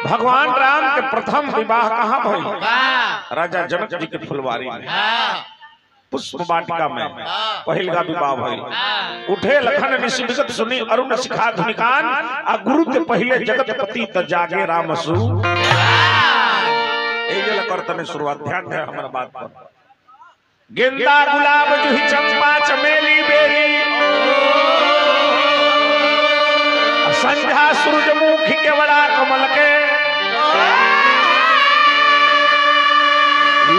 भगवान राम के प्रथम विवाह कहाँ भइल? राजा जनक जी के फुलवारी में पुष्प वाटिका में पहिलका विवाह भइल। उठे लखन ऋषि विगत सुनी अरुण शिखा धुनिकान आ गुरु के पहले जगतपति त जागे रामसु। एजल करतने शुरुआत ध्यान दे हमरा बात पर। गेंदा गुलाब जूही चंपा चमेली बेली संध्या सूरजमुखी के बड़ा कमल के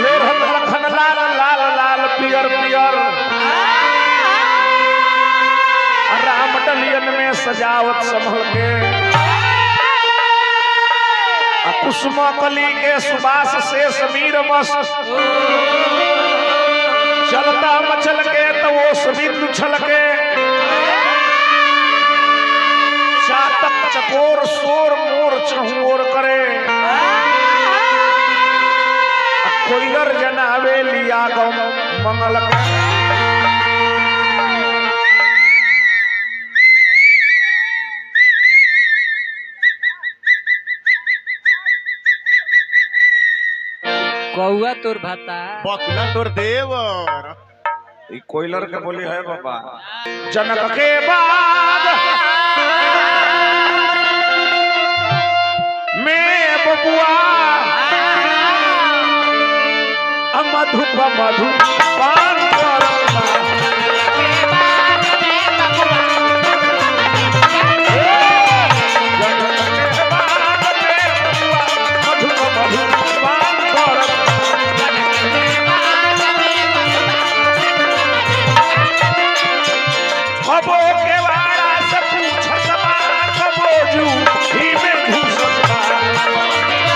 लेहत लखन लाल लाल लाल पियर पियर राम डलियन में सजावट संभल के कुसुम कली के सुबास से समीर मस्त चलता मचल के तो वो सबिंदु छल के चातक चकोर शोर मोर चहुओर करे कोइलर जनावे लिया गम मंगल कौआ तोर भाता बकुला तोर देवर कोइलर के बोली है बाबा। जनक के बाद मैं बबुआ मधु मधु पान कबो के वाला से पूछत बा कबो जू ही में घुसत बा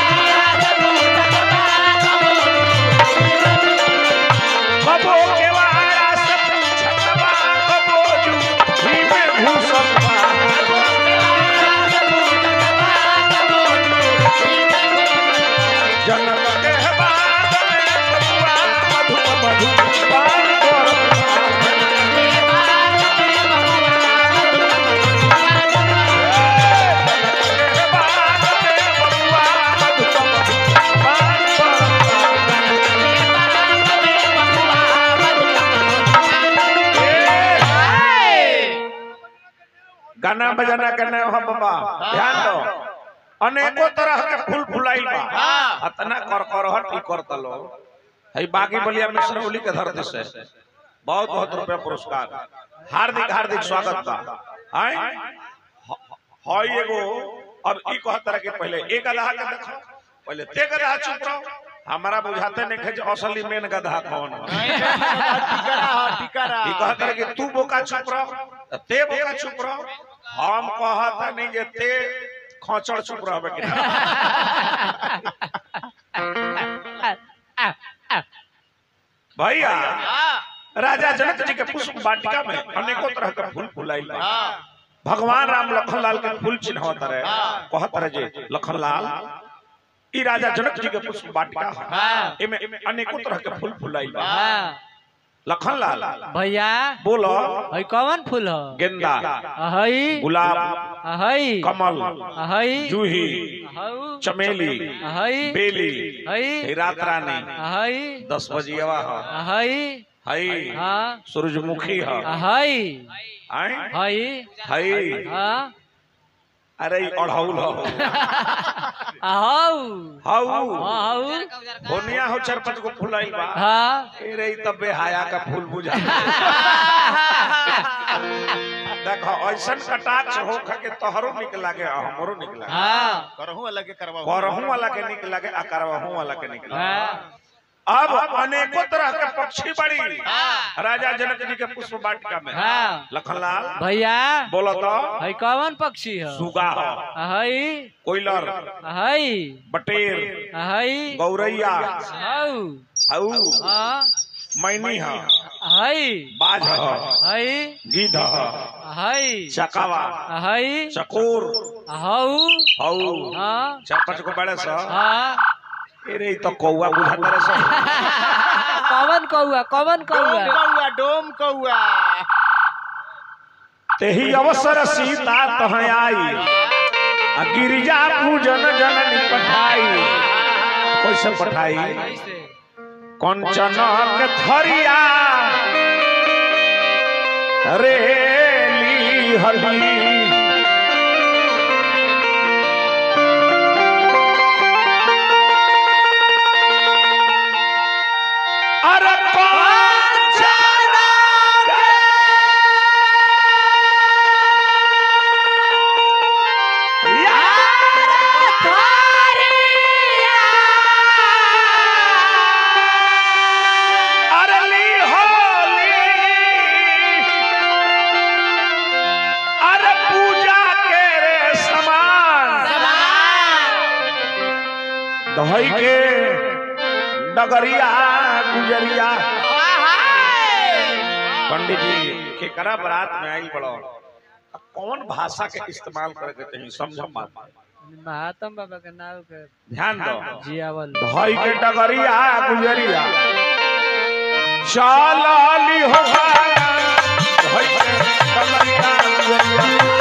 कबो के वाला से पूछत बा कबो जू ही में घुसत बा जनक के बाद में मधु मधु पान गाना बजाना करना हो बाबा। ध्यान दो अनेकों तरह के फूल फुलाई बा अतना कर करहट की करतलो है बागी बलिया में सरौली के धरती से बहुत बहुत रुपया पुरस्कार हार्दिक हार्दिक स्वागत बा। हाय हाय एगो अब ई कह तरह के पहले एक गधा के देखो पहले ते गधा चुप रहो हमारा बुझाते नहीं कि असली मेन गधा कौन है। ई कह तरह के तू बोका चुप रहो ते बोका चुप रहो हम कहता नहीं जे ते खोचड़ चुप रहबे कि भैया। राजा जनक जी के पुष्प वाटिका में अनेकों तरह के फूल फुलाइल बा। भगवान राम लखन लाल के फूल चिन्हत रहे कहत रहे जे लखन लाल ई राजा जनक जी के पुष्प वाटिका है एमे अनेकों तरह के फूल फुलाइल बा। लखन लाल भैया बोलो हई कौन फूल हो? गेंदा हई गुलाब हई कमल हई जूही हऊ चमेली हई बेली हई रात रानी हई 10 बजिएवा हई हई हाँ सूरजमुखी हई हई हई हई हाँ अरे अड़हुल हो हाउ हाउ हाउ होनिया हो 4-5 गो फुलाइल बा। हाँ रे तबे हाया का फूल बुझा देखो ऐसन कटाक्ष हो के तोहरो निक लागे हमरो निक लागे हाँ करहु वाला के करवा करहु वाला के निक लागे आ करवाहु वाला के निक लागे। अब अनेकों तरह के पक्षी बड़ी राजा जनक जी के पुष्प वाटिका में लखन लाल भैया बोलो तो हई कौन पक्षी हो? सुगा हई कोइलर हई बटेर हई गौरैया हाउ हऊ हाँ मैनी हई बाज हई गिद्ध हई चकावा हई चकोर हाउ हऊ हाँ 4-5 गो बड़े सा हाँ रे तो कौआ बुझाता रे सब कौन कौआ कौन कौआ? डोम कौआ तेही अवसर सीता तह आई गिरिजा पूजन जननी पठाई कैसे पठाई कैसे कंचन के थरिया रेली हली अरे दही के डगरिया गुजरिया पंडित जी के करा बारात में आई बड़ो कौन भाषा के इस्तेमाल करके तनी समझम बात महात्म बाबा के नाम के ध्यान दो जियावल दही के डगरिया गुजरिया चलली हो दही के डगरिया गुजरिया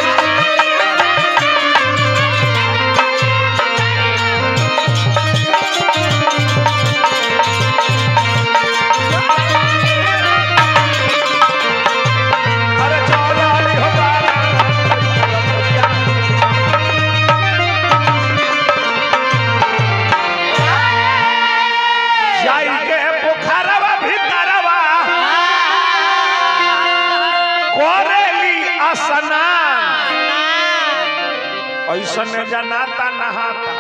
ऐसा जनाता नहाता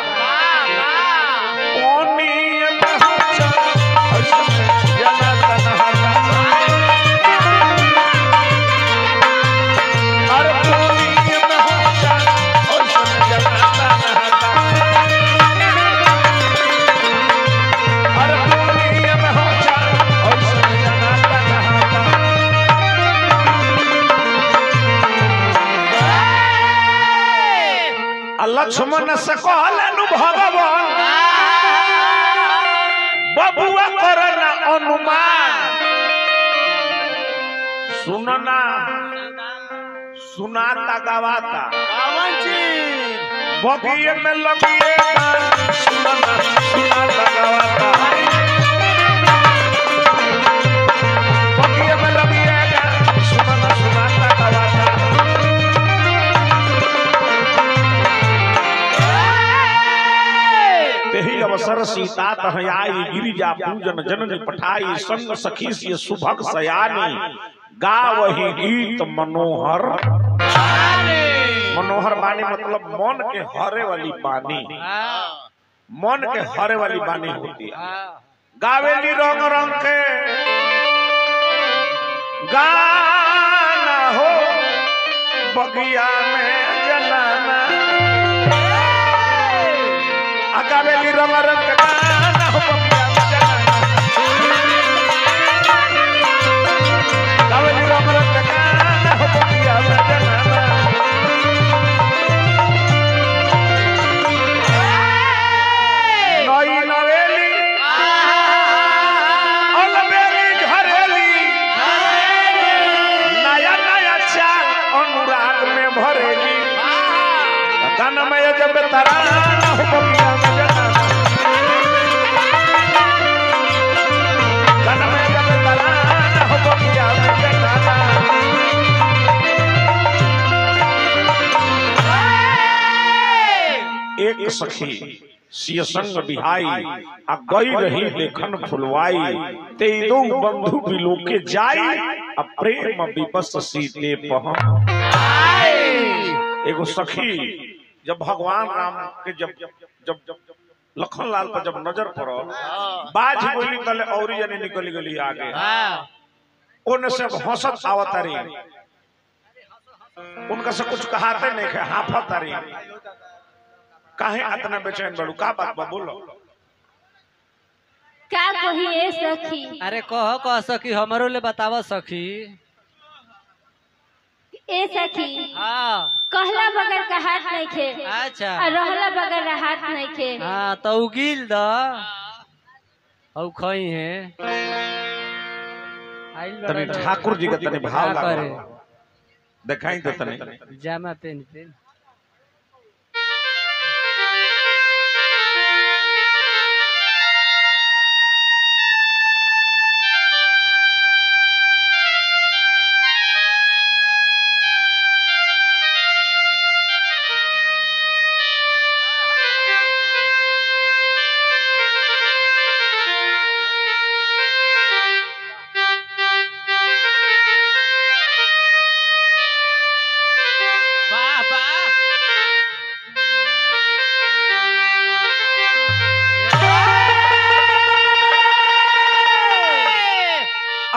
जनाता नहाता और जनाता नहाता लक्ष्मण से कहलन भगवान बबुआ करना अनुमान सुनना सुनाता गवाता बगिए में लगिए सुनना सुनाता गवाता बगिए में लगिए सुनना सुनाता गवाता तेहि अवसर सीता तहयाई गिरिजा पूजन जननी पठाई संग सखी से सुभग सयानी गावहि गीत मनोहर मनोहर बानी मतलब मन के हरे वाली बानी मन के हरे वाली बानी होती है गावेली रंग रंग के गाना हो बगिया में जलाना गावेली रंग रंग गाना हो बगिया में जलाना गावेली रंग रंग गाना हो बगिया में जलाना नई नवेली अलबेली झरेली नया नया चाल अनुराग में भरेली गाना में जब तराना हो बगिया में जलाना गाना में जब तराना हो बगिया में जलाना एक सखी सिय संग बिहाई आ गई रही लेखन फुलवाई ते दो बंधु बिलो के जाई आ प्रेम विवश सीते पहम एगो सखी जब भगवान राम के जब जब जब लखन लाल पर जब नजर पड़ो बाज बोली कले और जने निकल गली आगे ओने से हंसत आवतारी उनका से कुछ कहाते नहीं है हाफतारी काहे इतना बेचैन बड़ू का बात बा बोलो का कही ए सखी अरे कह सखी हमरो ले बतावा सखी ए सखी हाँ कहला बगैर का हाथ नहीं खे अच्छा और रहला बगैर हाथ नहीं खे हाँ तो उगिल द औ खई है आइल तने बड़ा ठाकुर जी का तने भाव का करे लगा दिखाई दे तने जामा पेन पेन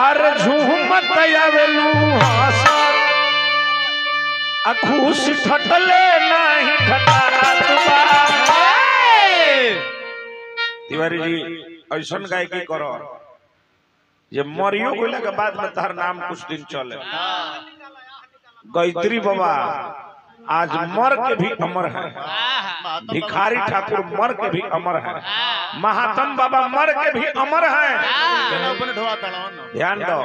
अरे झूमत आवेलू हंसा खुश ठटले नहीं ठटात बा। तिवारी जी ऐसन गायकी करो ये मरियो बोले के बाद में तार नाम कुछ दिन चले। गायत्री बाबा आज मर के भी अमर है, भिखारी ठाकुर मर के भी अमर है, महात्म बाबा मर के भी अमर है। ध्यान दो,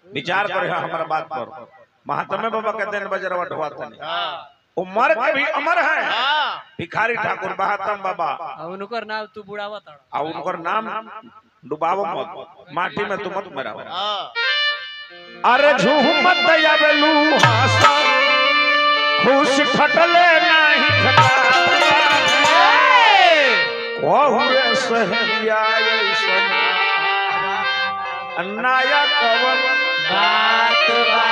विचार करो हमारा बात पर। महात्मा बाबा के दिन बजरवा ढोता नहीं, वो मर के भी अमर है। भिखारी ठाकुर महात्मा बाबा उनकर नाम तू बुढ़ावा था, उनकर नाम डुबावो मत, माटी में तू मत मराओ। अरे झूमत आवेलू हंसा खुश ठटले नहीं ठटाहुरे सहेलिया ऐसन अन्नाया कवन बात बा।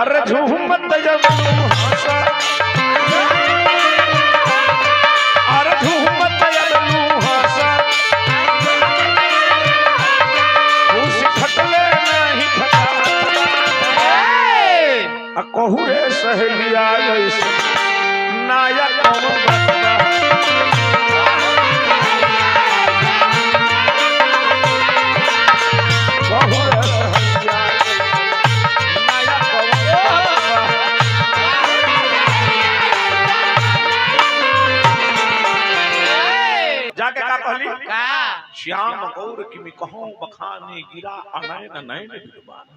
अरे झूमत आवेलू हंसा अरे झूमत आवेलू हंसा खुश ठटले नहीं ठटा कहू रे सहेलिया ऐसे नाया कवन बात बा। कहू रे सहेलिया नाया कवन बात बा। जाके का कहली श्याम गौर किमि कहूं बखाने गिरा अनैन नैन विद्वान।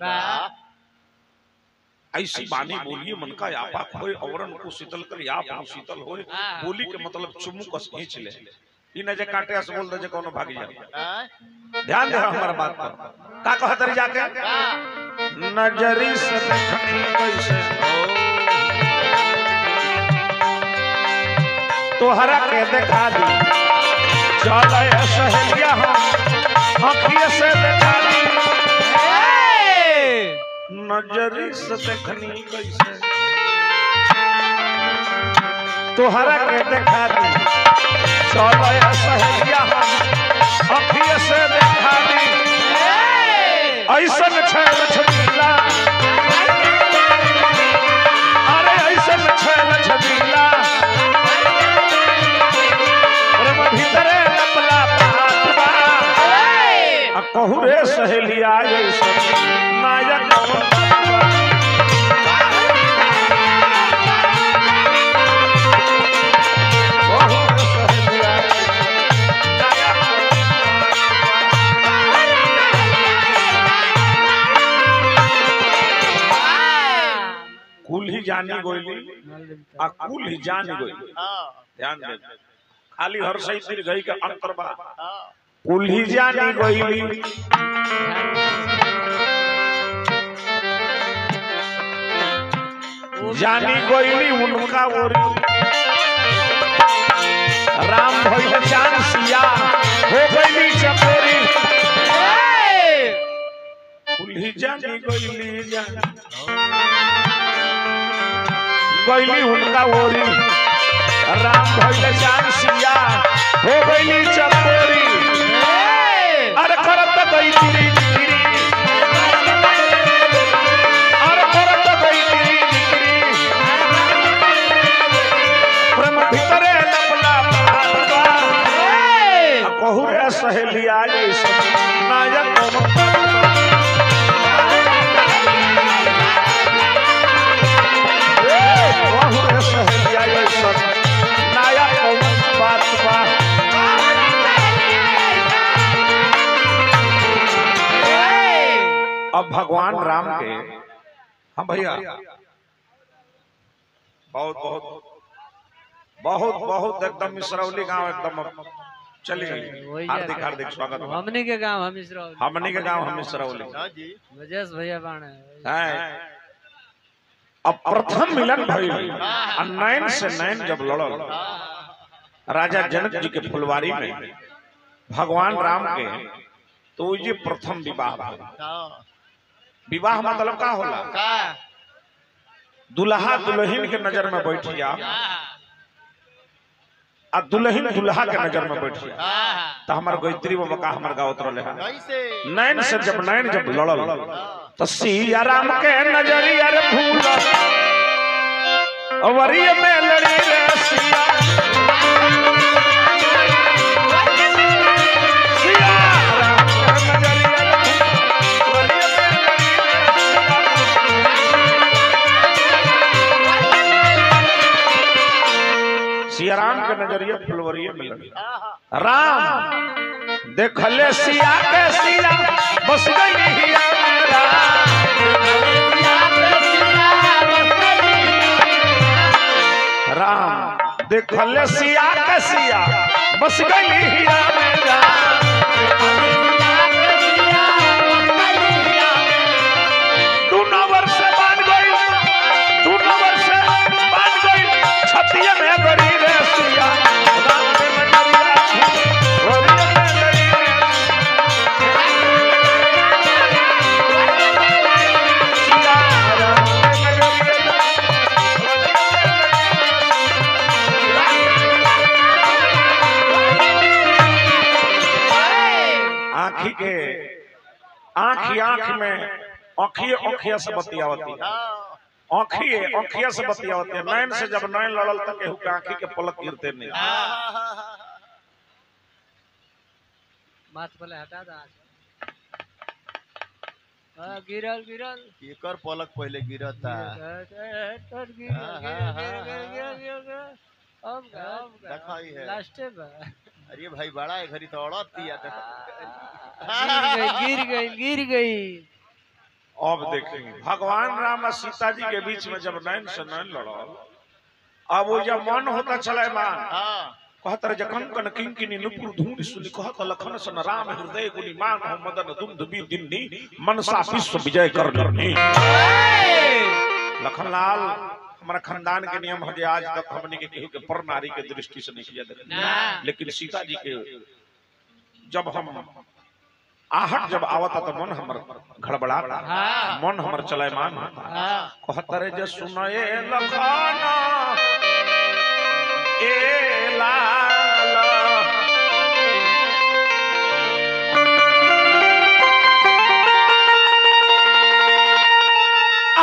ऐसी बानी बोलिए मन का यापा होए औरन को शीतल कर याप शीतल होए। बोली के मतलब चुम्मू कस खींच ले, ई न जे काटे से बोल दे जे कोनो भाग जाए। ध्यान दे हमारा बात पर का कहत रे जाके नजरी से देखनी कैसे तोहरा के देखा दी चल सहेलिया हम आँखिए से देखा दी नजरी से देखनी कैसे तोहरा के देखा दी चल सहेलिया हम आँखिए से देखा दी ऐसन छैल छबीला अरे ऐसन छैल छबीला भीतरे लपला पातबा कहू रे सहेलिया ऐसन नायक कवन बात बा। कहू रे सहेलिया नायक कुल ही जानी गोइली आ कुल ही जानी गोइली। ध्यान दे खाली हर सही सिर गई के अंतर बा कुल ही जानी गोइली जानी गोइली उनका ओरी राम भइल चांद सिया हो गइली चकोरी कुल ही जानी गोइली गोइली उनका ओरी राम भइल चांद सिया हो गइली चकोरी अरे करत गई तिरी तिरी अरे करत गई तिरी तिरी प्रेम भीतरे लपला पातबा कहू रे सहेलिया ऐसन नायक कवन बात बा। कहू रे सहेलिया ऐसन नायक कवन बात बा। अब भगवान राम के हम भैया बहुत बहुत बहुत बहुत एकदम मिश्रौली गांव एकदम चली गई। हार्दिक हार्दिक स्वागत हमनी के गांव हम मिश्रौली, हमनी के गांव हम मिश्रौली वजस भैया बाण है। अब प्रथम मिलन भइल नैन से नैन जब लड़ल राजा जनक जी के फुलवारी में भगवान राम के तो ये प्रथम विवाह भइल। विवाह मतलब का होला दुल्हा दुल्हन के नजर में बैठिया आ दुल्हन दुल्हा के नजर में बैठ गया तो हमार गायत्री बाबा का हमार गावत रहले है कैसे नैन से जब नैन जब लड़ल तो सिया राम के नजरिया रे फूल अवरिय में लड़ी रे सिया सिया राम के नजरिया रे फूल अवरिय में लड़ी रे सिया राम के नजरिया फुलवरिया में लड़ी राम देखले सिया के सिया बस गई हिया मेरा राम देखले सिया के सिया बस गई हिया मेरा तू नवर से बांध गई तू नवर से बांध गई छतिया में बड़ी रे सिया राम के नजरिया फुलवरिया में लड़ी रे सिया राम के नजरिया आँखी के आँखी आँख में आँखिए आँखिया से बतियावती है आँखिया से बतियावती है नैन से जब नैन लड़ल तक केहू के आँखी के पलक गिरते नहीं माथ पले हटा दा गिरल गिरल एकर पलक पहले गिरता दिखाई है लास्ट में अरे भाई बड़ा है घरी तो औरत दिया गिर गई अब देखेंगे भगवान राम और सीता जी के बीच में जब नैन से नैन लड़ल अब वो जब मन होता चला मान कहतर जखन कन किंकिनी नुपुर धूनि सुनि कहत लखन सन राम हृदय गुनि मान हो मदन दुम दुबी दिन्नी मनसा विश्व विजय कर करनी लखनलाल हमारा खानदान के नियम है आज तक हमने के केहू के पर नारी के दृष्टि से नहीं किया लेकिन सीता जी के जब हम आहट जब आवता तो मन हमर घड़बड़ाता मन हमर चलायमान होता कहतर जे सुनए लखाना ए लाल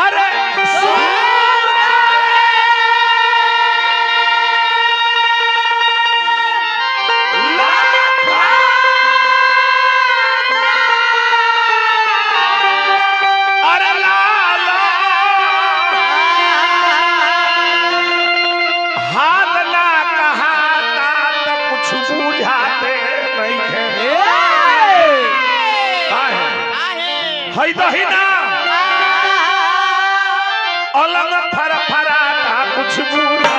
अरे दहीना अलग फरा फराता कुछ बुरा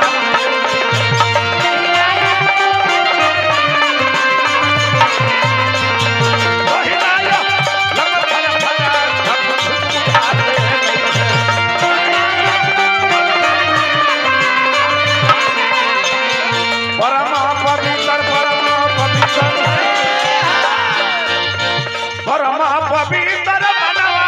परमा पवित्र बनवा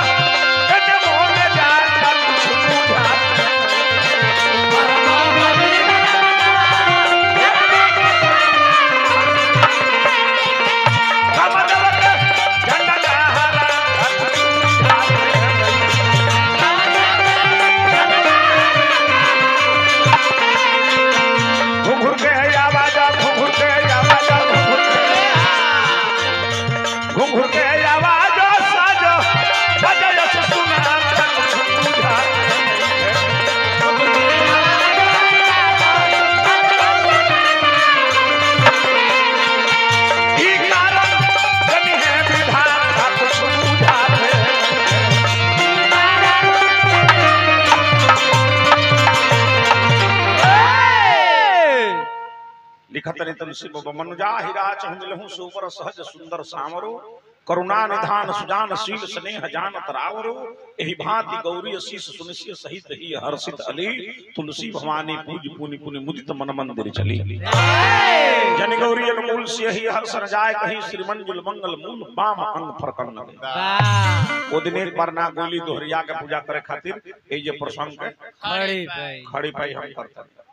लिखतनि तुलसी मनुजा हिराच मिलहु सुपर सहज सुंदर सामरो करुणा निधान सुजान शील स्नेह जानत रावरो एहि भांति गौरी शीस सुनिश्य सहित ही हर्षित अली तुलसी भवानी पूज पुनि पुनि मुदित मन मंदिर चली जन गौरी अनुकूल से ही हर्षण जाय कहीं श्री मंजुल मंगल मूल बाम अंग फरकन ओ दिन एक बार ना गोली दोहरिया के पूजा करे खातिर ए जे प्रसंग खड़ी पाई हम करते